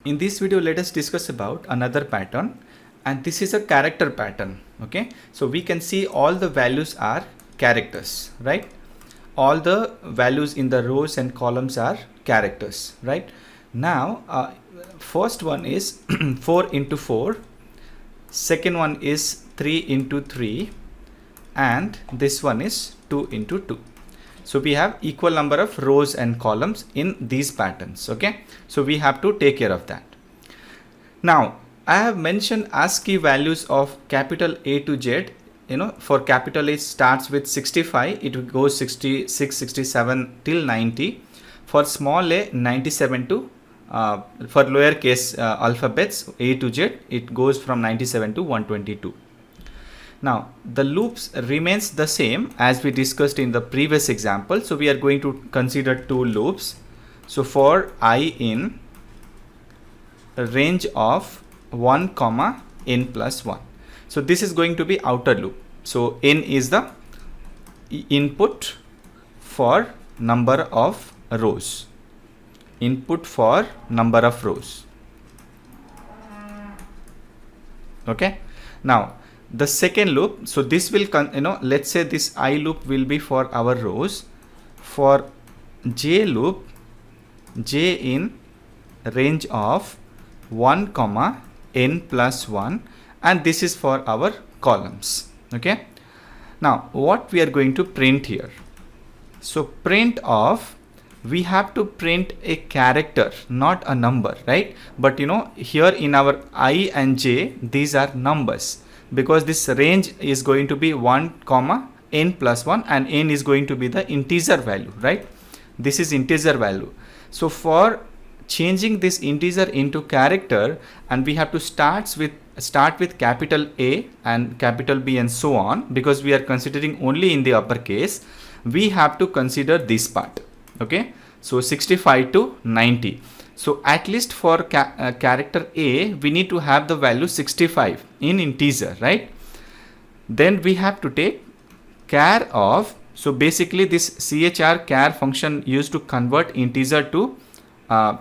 In this video, let us discuss about another pattern, and this is a character pattern. Okay, so we can see all the values are characters, right? All the values in the rows and columns are characters, right? Now, first one is 4 into 4, second one is 3 into 3, and this one is 2 into 2. So we have equal number of rows and columns in these patterns. Okay, so we have to take care of that. Now I have mentioned ASCII values of capital A to Z. For capital A starts with 65, it goes 66, 67 till 90. For small a, 97 to for lowercase alphabets A to Z, it goes from 97 to 122. Now the loops remains the same as we discussed in the previous example. So we are going to consider two loops. So for I in a range of 1 comma n plus 1. So this is going to be outer loop. So n is the input for number of rows. Input for number of rows. Okay. Now the second loop, so this will let's say this I loop will be for our rows. For j loop, j in range of 1 comma n plus 1, and this is for our columns. Okay, now what we are going to print here? So print of, we have to print a character, not a number, right? But here in our I and j, these are numbers, because this range is going to be 1 comma n plus 1, and n is going to be the integer value, right? This is integer value. So for changing this integer into character, and we have to start with capital A and capital B and so on, because we are considering only in the uppercase, we have to consider this part. Okay, so 65 to 90. So at least for character A, we need to have the value 65 in integer, right? Then we have to take char of, so basically this char function used to convert integer to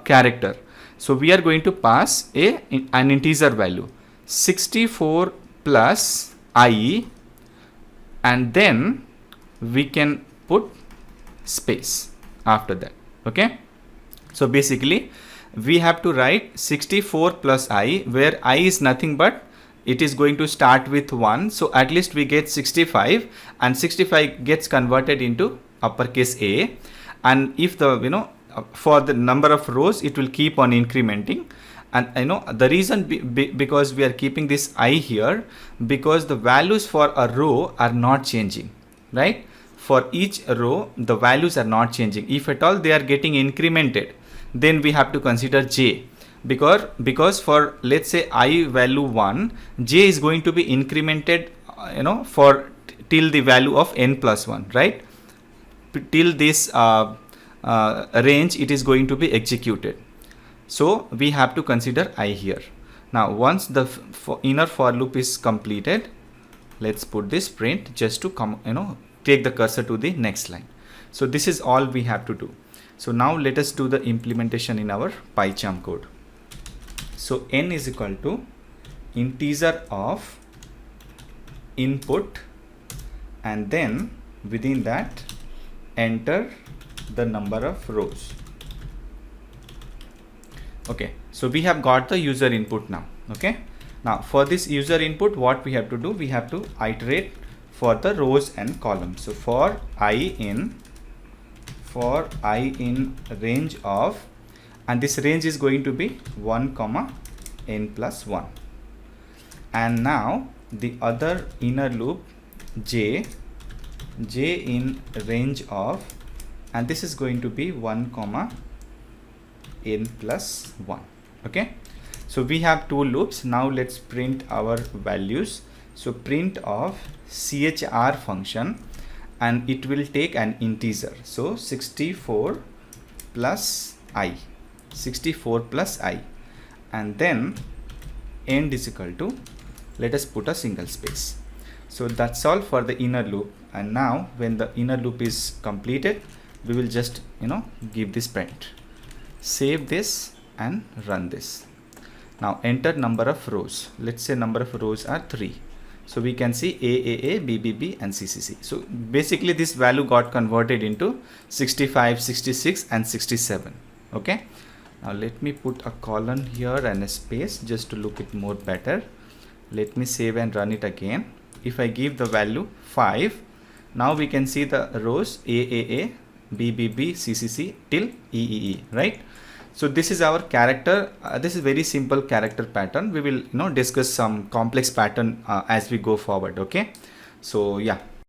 character. So we are going to pass an integer value 64 plus I, and then we can put space after that. Okay, so basically we have to write 64 plus I, where I is nothing but it is going to start with 1. So at least we get 65, and 65 gets converted into uppercase A. And if the for the number of rows, it will keep on incrementing. And the reason because we are keeping this I here, because the values for a row are not changing, right? For each row, the values are not changing. If at all they are getting incremented, then we have to consider j, because for, let's say, I value 1, j is going to be incremented for till the value of n plus 1, right? Till this range, it is going to be executed. So we have to consider I here. Now once the inner for loop is completed, let's put this print just to take the cursor to the next line. So this is all we have to do. So now let us do the implementation in our PyCharm code. So n is equal to integer of input, and then within that enter the number of rows. Okay, so we have got the user input now. Okay, now for this user input, what we have to do? We have to iterate for the rows and columns. So for I in range of, and this range is going to be 1 comma n plus 1. And now the other inner loop j in range of, and this is going to be 1 comma n plus 1. Okay, so we have two loops. Now let's print our values. So print of chr function, and it will take an integer. So 64 plus I, 64 plus I, and then end is equal to, let us put a single space. So that's all for the inner loop. And now when the inner loop is completed, we will just give this print. Save this and run this. Now enter number of rows. Let's say number of rows are 3. So we can see AAA, BBB and CCC. So basically this value got converted into 65, 66 and 67. Okay. Now let me put a colon here and a space just to look it more better. Let me save and run it again. If I give the value 5, now we can see the rows AAA, BBB, CCC till EEE, right? So this is our character. This is very simple character pattern. We will discuss some complex pattern as we go forward. Okay. So yeah.